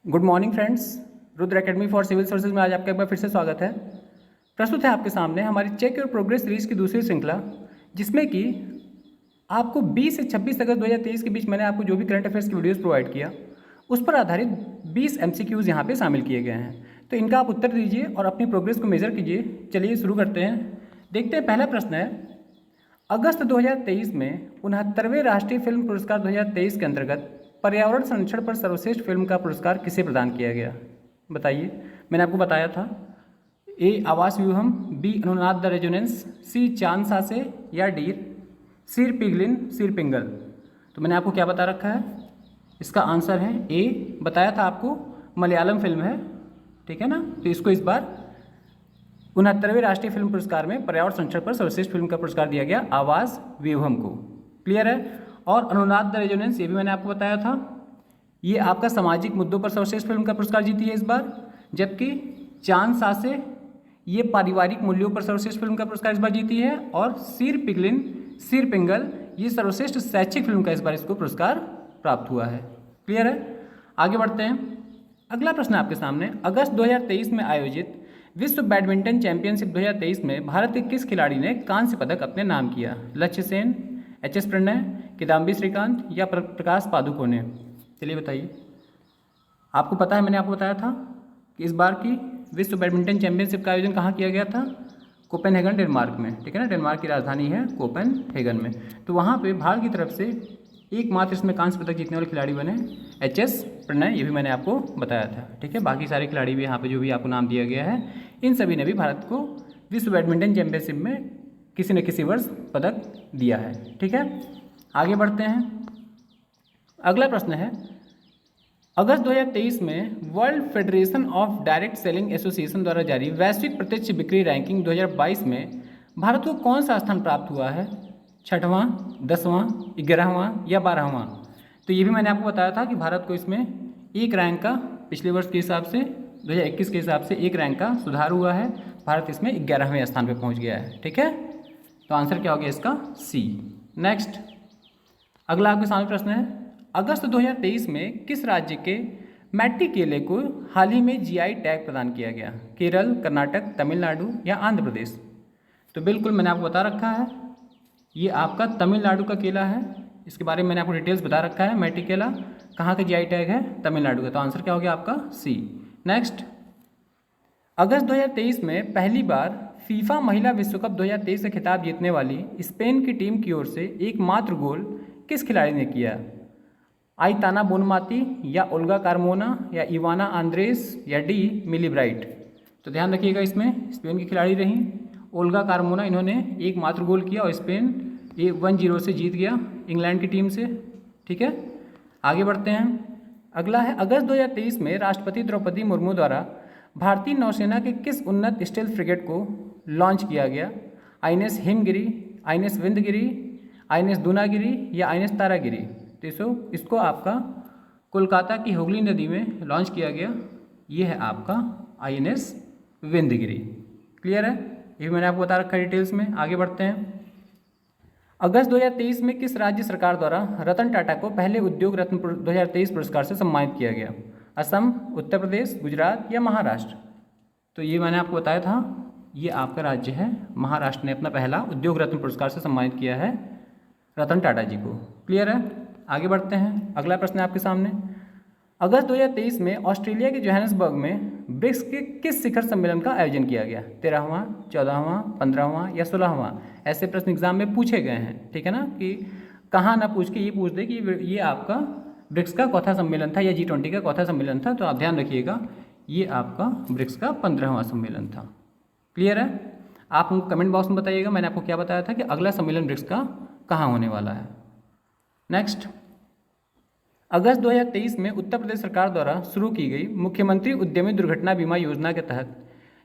Good morning friends. Rudra academy for civil services में आज आपका एक बार फिर से स्वागत है। प्रस्तुत है आपके सामने हमारी चेक योर प्रोग्रेस सीरीज की दूसरी श्रृंखला, जिसमें कि आपको 20 से 26 अगस्त 2023 के बीच मैंने आपको जो भी करंट अफेयर्स की वीडियोस प्रोवाइड किया उस पर आधारित 20 MCQs यहाँ पे शामिल किए गए हैं। तो इनका आप उत्तर दीजिए और अपनी प्रोग्रेस को मेजर कीजिए। चलिए शुरू करते हैं। देखते हैं, पहला प्रश्न है, अगस्त 2023 में 69वें राष्ट्रीय फिल्म पुरस्कार 2023 के अंतर्गत पर्यावरण संरक्षण पर सर्वश्रेष्ठ फिल्म का पुरस्कार किसे प्रदान किया गया? बताइए। मैंने आपको बताया था, ए आवास व्यूहम, बी अनुनाद द रेजोनेंस, सी चांद सासे या डी सिर पिघलिन सिर पिंगल। तो मैंने आपको क्या बता रखा है? इसका आंसर है ए, बताया था आपको, मलयालम फिल्म है, ठीक है ना। तो इसको इस बार 69वें राष्ट्रीय फिल्म पुरस्कार में पर्यावरण संरक्षण पर सर्वश्रेष्ठ फिल्म का पुरस्कार दिया गया आवास व्यूहम को। क्लियर है। और अनुनाद द रेजोनेंस, ये भी मैंने आपको बताया था, ये आपका सामाजिक मुद्दों पर सर्वश्रेष्ठ फिल्म का पुरस्कार जीती है इस बार। जबकि चांद सासे ये पारिवारिक मूल्यों पर सर्वश्रेष्ठ फिल्म का पुरस्कार इस बार जीती है। और सिर पिघलिन सिर पिंगल ये सर्वश्रेष्ठ शैक्षिक फिल्म का इस बार इसको पुरस्कार प्राप्त हुआ है। क्लियर है। आगे बढ़ते हैं। अगला प्रश्न आपके सामने, अगस्त 2023 में आयोजित विश्व बैडमिंटन चैंपियनशिप 2023 में भारत के किस खिलाड़ी ने कांस्य पदक अपने नाम किया? लक्ष्य सेन, HS प्रणय, किदाम्बी श्रीकांत या प्रकाश पादुकोणे? चलिए बताइए। आपको पता है, मैंने आपको बताया था कि इस बार की विश्व बैडमिंटन चैंपियनशिप का आयोजन कहाँ किया गया था? कोपेनहेगन, डेनमार्क में, ठीक है ना। डेनमार्क की राजधानी है कोपेनहेगन में। तो वहाँ पे भारत की तरफ से एकमात्र इसमें कांस्य पदक जीतने वाले खिलाड़ी बने HS प्रणय, ये भी मैंने आपको बताया था, ठीक है। बाकी सारे खिलाड़ी भी यहाँ पे जो भी आपको नाम दिया गया है, इन सभी ने भी भारत को विश्व बैडमिंटन चैंपियनशिप में किसी न किसी वर्ष पदक दिया है, ठीक है। आगे बढ़ते हैं। अगला प्रश्न है, अगस्त 2023 में world federation of direct selling association द्वारा जारी वैश्विक प्रत्यक्ष बिक्री रैंकिंग 2022 में भारत को कौन सा स्थान प्राप्त हुआ है? 6वां, 10वां, 11वां या 12वां? तो ये भी मैंने आपको बताया था कि भारत को इसमें एक रैंक का, पिछले वर्ष के हिसाब से 2021 के हिसाब से एक रैंक का सुधार हुआ है। भारत इसमें 11वें स्थान पर पहुँच गया है, ठीक है। तो आंसर क्या हो गया इसका? सी। नेक्स्ट, अगला आपके सामने प्रश्न है, अगस्त 2023 में किस राज्य के मैट्टी केले को हाल ही में GI टैग प्रदान किया गया? केरल, कर्नाटक, तमिलनाडु या आंध्र प्रदेश? तो बिल्कुल मैंने आपको बता रखा है, ये आपका तमिलनाडु का केला है। इसके बारे में मैंने आपको डिटेल्स बता रखा है। मैट्टी केला कहाँ का GI टैग है? तमिलनाडु का। तो आंसर क्या हो गया आपका? सी। नेक्स्ट, अगस्त 2023 में पहली बार फीफा महिला विश्व कप 2023 से खिताब जीतने वाली स्पेन की टीम की ओर से एकमात्र गोल किस खिलाड़ी ने किया? आइताना बोनमाती या ओल्गा कार्मोना या इवाना आंद्रेस या डी मिली ब्राइट? तो ध्यान रखिएगा, इसमें स्पेन की खिलाड़ी रहीं ओल्गा कार्मोना, इन्होंने एकमात्र गोल किया और स्पेन 1-0 से जीत गया इंग्लैंड की टीम से, ठीक है। आगे बढ़ते हैं। अगला है, अगस्त 2023 में राष्ट्रपति द्रौपदी मुर्मू द्वारा भारतीय नौसेना के किस उन्नत स्टेल्थ फ्रिगेट को लॉन्च किया गया? INS Himgiri, INS Vindhyagiri, INS Dunagiri या INS तारागिरी? तो इसको आपका कोलकाता की हुगली नदी में लॉन्च किया गया। ये है आपका INS विंध्यगिरी। क्लियर है, ये भी मैंने आपको बता रखा है डिटेल्स में। आगे बढ़ते हैं। अगस्त 2023 में किस राज्य सरकार द्वारा रतन टाटा को पहले उद्योग रत्न 2023 पुरस्कार से सम्मानित किया गया? असम, उत्तर प्रदेश, गुजरात या महाराष्ट्र? तो ये मैंने आपको बताया था, ये आपका राज्य है महाराष्ट्र ने अपना पहला उद्योग रत्न पुरस्कार से सम्मानित किया है रतन टाटा जी को। क्लियर है। आगे बढ़ते हैं। अगला प्रश्न है आपके सामने, अगस्त 2023 में ऑस्ट्रेलिया के जोहान्सबर्ग में ब्रिक्स के किस शिखर सम्मेलन का आयोजन किया गया? 13वां, 14वां, 15वां या 16वां? ऐसे प्रश्न एग्जाम में पूछे गए हैं, ठीक है ना, कि कहाँ ना पूछ के ये पूछ दे कि ये आपका ब्रिक्स का चौथा सम्मेलन था या G20 का चौथा सम्मेलन था। तो आप ध्यान रखिएगा, ये आपका ब्रिक्स का 15वां सम्मेलन था। क्लियर है। आप कमेंट बॉक्स में बताइएगा मैंने आपको क्या बताया था कि अगला सम्मेलन ब्रिक्स का कहाँ होने वाला है। नेक्स्ट, अगस्त 2023 में उत्तर प्रदेश सरकार द्वारा शुरू की गई मुख्यमंत्री उद्यमी दुर्घटना बीमा योजना के तहत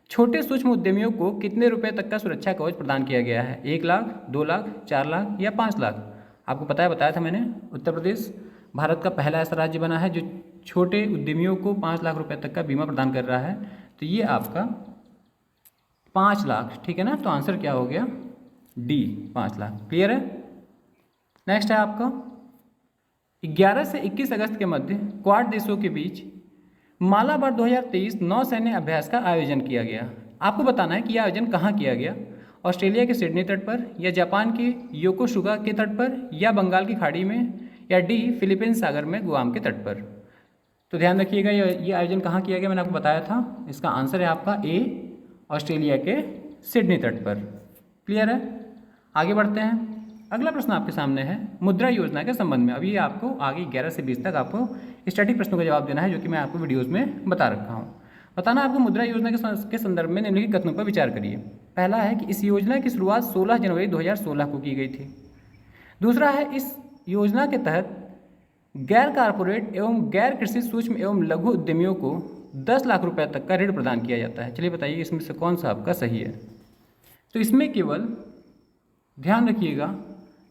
छोटे सूक्ष्म उद्यमियों को कितने रुपए तक का सुरक्षा कवच प्रदान किया गया है? 1 लाख, 2 लाख, 4 लाख या 5 लाख? आपको बताया था मैंने, उत्तर प्रदेश भारत का पहला ऐसा राज्य बना है जो छोटे उद्यमियों को 5 लाख रुपए तक का बीमा प्रदान कर रहा है। तो ये आपका 5 लाख, ठीक है ना। तो आंसर क्या हो गया? डी, 5 लाख। क्लियर है। नेक्स्ट है आपका 11 से 21 अगस्त के मध्य क्वाड देशों के बीच मालाबार 2023 नौसैन्य अभ्यास का आयोजन किया गया। आपको बताना है कि यह आयोजन कहाँ किया गया, ऑस्ट्रेलिया के सिडनी तट पर, या जापान के योकोसुगा के तट पर, या बंगाल की खाड़ी में, या डी फिलीपींस सागर में गुआम के तट पर। तो ध्यान रखिएगा ये आयोजन कहाँ किया गया, मैंने आपको बताया था। इसका आंसर है आपका ए, ऑस्ट्रेलिया के सिडनी तट पर। क्लियर है? आगे बढ़ते हैं। अगला प्रश्न आपके सामने है मुद्रा योजना के संबंध में। अभी आपको आगे 11 से 20 तक आपको स्टैटिक प्रश्नों का जवाब देना है, जो कि मैं आपको वीडियोस में बता रखा हूँ। बताना आपको मुद्रा योजना के संदर्भ में निम्नलिखित कथनों पर विचार करिए। पहला है कि इस योजना की शुरुआत 16 जनवरी 2016 को की गई थी। दूसरा है, इस योजना के तहत गैर कारपोरेट एवं गैर कृषि सूक्ष्म एवं लघु उद्यमियों को 10 लाख रुपए तक का ऋण प्रदान किया जाता है। चलिए बताइए इसमें से कौन सा आपका सही है। तो इसमें केवल ध्यान रखिएगा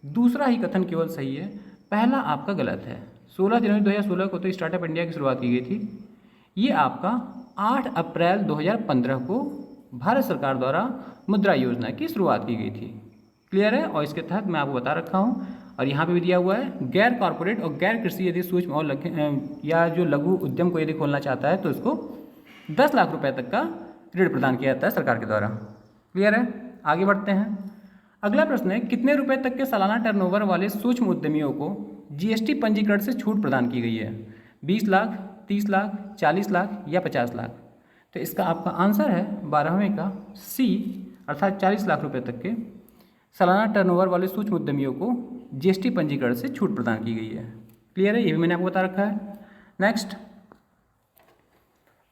दूसरा ही कथन केवल सही है, पहला आपका गलत है। 16 जनवरी 2016 को तो स्टार्टअप इंडिया की शुरुआत की गई थी। ये आपका 8 अप्रैल 2015 को भारत सरकार द्वारा मुद्रा योजना की शुरुआत की गई थी। क्लियर है? और इसके तहत मैं आपको बता रखा हूँ, और यहाँ पे भी दिया हुआ है, गैर कॉर्पोरेट और गैर कृषि यदि सूक्ष्म और या जो लघु उद्यम को यदि खोलना चाहता है तो इसको 10 लाख रुपए तक का ऋण प्रदान किया जाता है सरकार के द्वारा। क्लियर है? आगे बढ़ते हैं। अगला प्रश्न है, कितने रुपए तक के सालाना टर्नओवर वाले सूक्ष्म उद्यमियों को जीएसटी पंजीकरण से छूट प्रदान की गई है? 20 लाख, 30 लाख, 40 लाख या 50 लाख? तो इसका आपका आंसर है 12वें का सी, अर्थात 40 लाख रुपए तक के सालाना टर्नओवर वाले सूक्ष्म उद्यमियों को जीएसटी पंजीकरण से छूट प्रदान की गई है। क्लियर है? ये भी मैंने आपको बता रखा है। नेक्स्ट,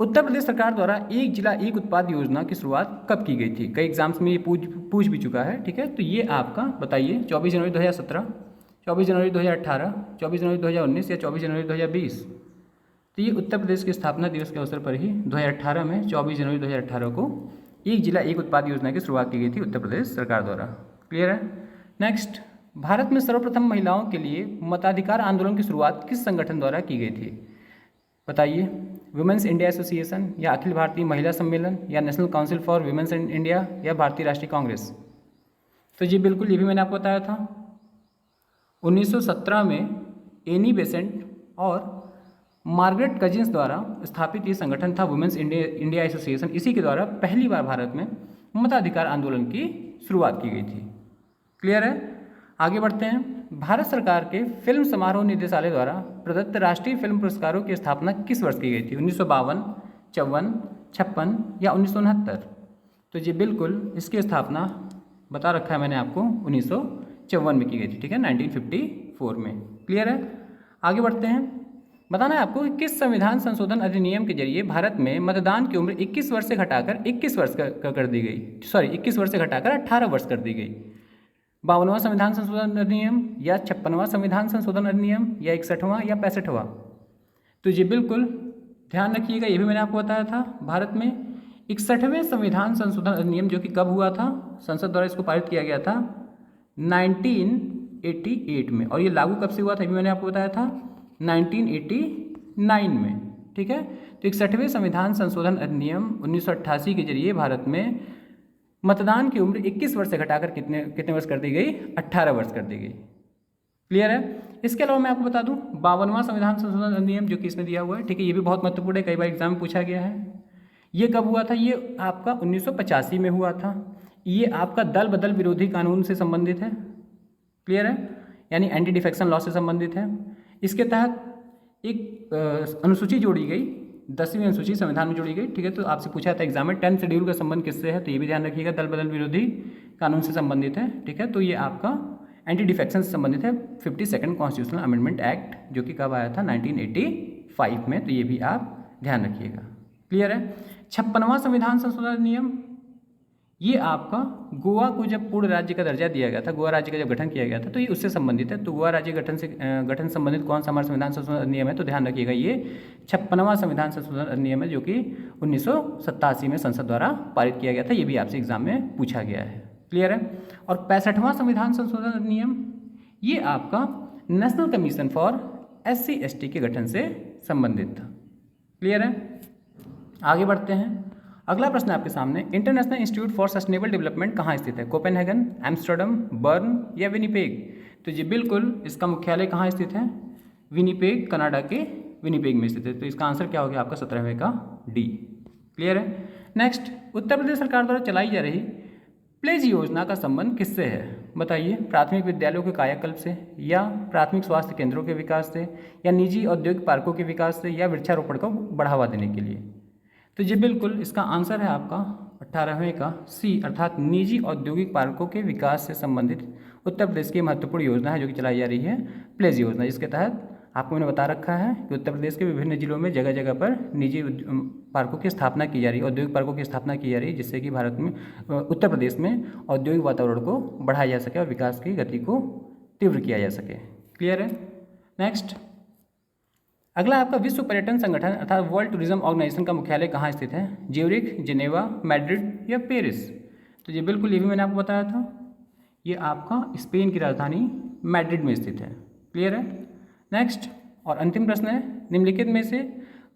उत्तर प्रदेश सरकार द्वारा एक जिला एक उत्पाद योजना की शुरुआत कब की गई थी? कई एग्जाम्स में ये पूछ भी चुका है। ठीक है, तो ये आपका बताइए 24 जनवरी 2017, 24 जनवरी 2018, 24 जनवरी 2019 या 24 जनवरी 2020? तो ये उत्तर प्रदेश के स्थापना दिवस के अवसर पर ही 2018 में 24 जनवरी 2018 को एक जिला एक उत्पाद योजना की शुरुआत की गई थी उत्तर प्रदेश सरकार द्वारा। क्लियर है? नेक्स्ट, भारत में सर्वप्रथम महिलाओं के लिए मताधिकार आंदोलन की शुरुआत किस संगठन द्वारा की गई थी? बताइए, वुमेन्स इंडिया एसोसिएशन, या अखिल भारतीय महिला सम्मेलन, या national council for womens in India, या भारतीय राष्ट्रीय कांग्रेस? तो जी बिल्कुल, ये भी मैंने आपको बताया था। 1917 में एनी बेसेंट और मार्गरेट कजिन्स द्वारा स्थापित ये संगठन था वुमेन्स इंडिया एसोसिएशन। इसी के द्वारा पहली बार भारत में मताधिकार आंदोलन की शुरुआत की गई थी। क्लियर है? आगे बढ़ते हैं। भारत सरकार के फिल्म समारोह निदेशालय द्वारा प्रदत्त राष्ट्रीय फिल्म पुरस्कारों की स्थापना किस वर्ष की गई थी? 1952, 54, 56 या 1969? तो जी बिल्कुल, इसकी स्थापना बता रखा है मैंने आपको 1954 में की गई थी। ठीक है, 1954 में। क्लियर है? आगे बढ़ते हैं। बताना है आपको कि किस संविधान संशोधन अधिनियम के जरिए भारत में मतदान की उम्र 21 वर्ष से घटाकर 21 वर्ष कर दी गई, 21 वर्ष से घटाकर 18 वर्ष कर दी गई? 52वां संविधान संशोधन अधिनियम, या 56वां संविधान संशोधन अधिनियम, या 61वां या 65वां? तो जी बिल्कुल ध्यान रखिएगा, ये भी मैंने आपको बताया था। भारत में 61वें संविधान संशोधन अधिनियम, जो कि कब हुआ था, संसद द्वारा इसको पारित किया गया था 1988 में, और ये लागू कब से हुआ था, ये भी मैंने आपको बताया था 1989 में। ठीक है, तो 61वें संविधान संशोधन अधिनियम 1988 के जरिए भारत में मतदान की उम्र 21 वर्ष से घटाकर कितने वर्ष कर दी गई? 18 वर्ष कर दी गई। क्लियर है? इसके अलावा मैं आपको बता दूं 52वां संविधान संशोधन अधिनियम, जो कि इसमें दिया हुआ है। ठीक है, ये भी बहुत महत्वपूर्ण है, कई बार एग्जाम में पूछा गया है। ये कब हुआ था? ये आपका 1985 में हुआ था। ये आपका दल बदल विरोधी कानून से संबंधित है। क्लियर है? यानी एंटी डिफेक्शन लॉ से संबंधित है। इसके तहत एक अनुसूची जोड़ी गई, 10वीं अनुसूची संविधान में जोड़ी गई। ठीक है, तो आपसे पूछा था एग्जाम में 10th शेड्यूल का संबंध किससे है, तो ये भी ध्यान रखिएगा, दल बदल विरोधी कानून से संबंधित है। ठीक है, तो ये आपका एंटी डिफेक्शन से संबंधित है 52nd कॉन्स्टिट्यूशनल अमेंडमेंट एक्ट, जो कि कब आया था? 1985 में। तो ये भी आप ध्यान रखिएगा। क्लियर है? 56वां संविधान संशोधन अधिनियम, ये आपका गोवा को जब पूर्ण राज्य का दर्जा दिया गया था, गोवा राज्य का जब गठन किया गया था, तो ये उससे संबंधित है। तो गोवा राज्य गठन संबंधित कौन सा हमारा संविधान संशोधन अधिनियम है? तो ध्यान रखिएगा, ये 56वां संविधान संशोधन अधिनियम है, जो कि 1987 में संसद द्वारा पारित किया गया था। ये भी आपसे एग्जाम में पूछा गया है। क्लियर है? और 65वां संविधान संशोधन अधिनियम, ये आपका national commission for SC ST के गठन से संबंधित था। क्लियर है? आगे बढ़ते हैं। अगला प्रश्न आपके सामने, international institute for sustainable development कहाँ स्थित है? कोपेनहेगन, एम्स्टर्डम, बर्न या विनीपेग? तो जी बिल्कुल, इसका मुख्यालय कहाँ स्थित है? विनीपेग, कनाडा के विनिपेग में स्थित है। तो इसका आंसर क्या हो गया आपका 17वें का डी। क्लियर है। नेक्स्ट, उत्तर प्रदेश सरकार द्वारा चलाई जा रही प्लेज योजना का संबंध किससे है? बताइए। प्राथमिक विद्यालयों के कायाकल्प से, या प्राथमिक स्वास्थ्य केंद्रों के विकास से, या निजी औद्योगिक पार्कों के विकास से, या वृक्षारोपण को बढ़ावा देने के लिए? तो जी बिल्कुल इसका आंसर है आपका 18वें का सी, अर्थात निजी औद्योगिक पार्कों के विकास से संबंधित उत्तर प्रदेश की महत्वपूर्ण योजना है जो कि चलाई जा रही है प्लेज योजना, जिसके तहत आपको मैंने बता रखा है कि उत्तर प्रदेश के विभिन्न जिलों में जगह जगह पर निजी पार्कों की स्थापना की जा रही है, औद्योगिक पार्कों की स्थापना की जा रही है, जिससे कि भारत में उत्तर प्रदेश में औद्योगिक वातावरण को बढ़ाया जा सके और विकास की गति को तीव्र किया जा सके। क्लियर है। नेक्स्ट, अगला आपका विश्व पर्यटन संगठन अर्थात वर्ल्ड टूरिज्म ऑर्गेनाइजेशन का मुख्यालय कहाँ स्थित है? ज्यूरिख, जिनेवा, मैड्रिड या पेरिस? तो ये बिल्कुल ये भी मैंने आपको बताया था, ये आपका स्पेन की राजधानी मैड्रिड में स्थित है। क्लियर है। नेक्स्ट और अंतिम प्रश्न है, निम्नलिखित में से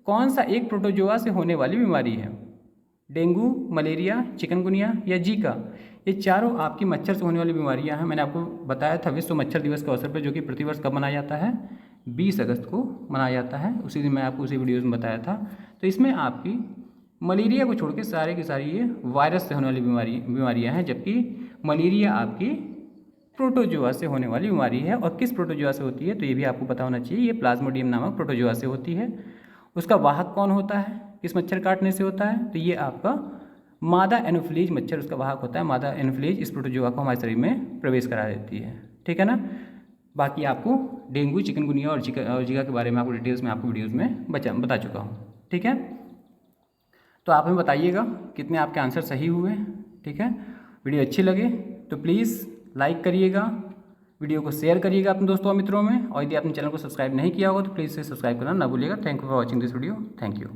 कौन सा एक प्रोटोजोआ से होने वाली बीमारी है? डेंगू, मलेरिया, चिकनगुनिया या जीका? ये चारों आपकी मच्छर से होने वाली बीमारियां हैं। मैंने आपको बताया था विश्व मच्छर दिवस के अवसर पर, जो कि प्रतिवर्ष कब मनाया जाता है? 20 अगस्त को मनाया जाता है। उसी दिन मैं आपको उसी वीडियोज़ में बताया था। तो इसमें आपकी मलेरिया को छोड़ के सारे की सारी ये वायरस से होने वाली बीमारियाँ हैं, जबकि मलेरिया आपकी प्रोटोजोआ से होने वाली बीमारी है। और किस प्रोटोजोआ से होती है? तो ये भी आपको पता होना चाहिए, ये प्लाज्मोडियम नामक प्रोटोजोआ से होती है। उसका वाहक कौन होता है? किस मच्छर काटने से होता है? तो ये आपका मादा एनोफिलीज मच्छर उसका वाहक होता है। मादा एनोफिलीज इस प्रोटोजोआ को हमारे शरीर में प्रवेश करा देती है। ठीक है ना। बाकी आपको डेंगू, चिकनगुनिया और जीका के बारे में आपको डिटेल्स में आपको वीडियोज़ में बता चुका हूँ। ठीक है। तो आप हमें बताइएगा कितने आपके आंसर सही हुए। ठीक है। वीडियो अच्छी लगे तो प्लीज़ लाइक करिएगा, वीडियो को शेयर करिएगा अपने दोस्तों और मित्रों में, और यदि आपने चैनल को सब्सक्राइब नहीं किया होगा तो प्लीज़ से सब्सक्राइब करना ना भूलिएगा। Thank you for watching this video. Thank you.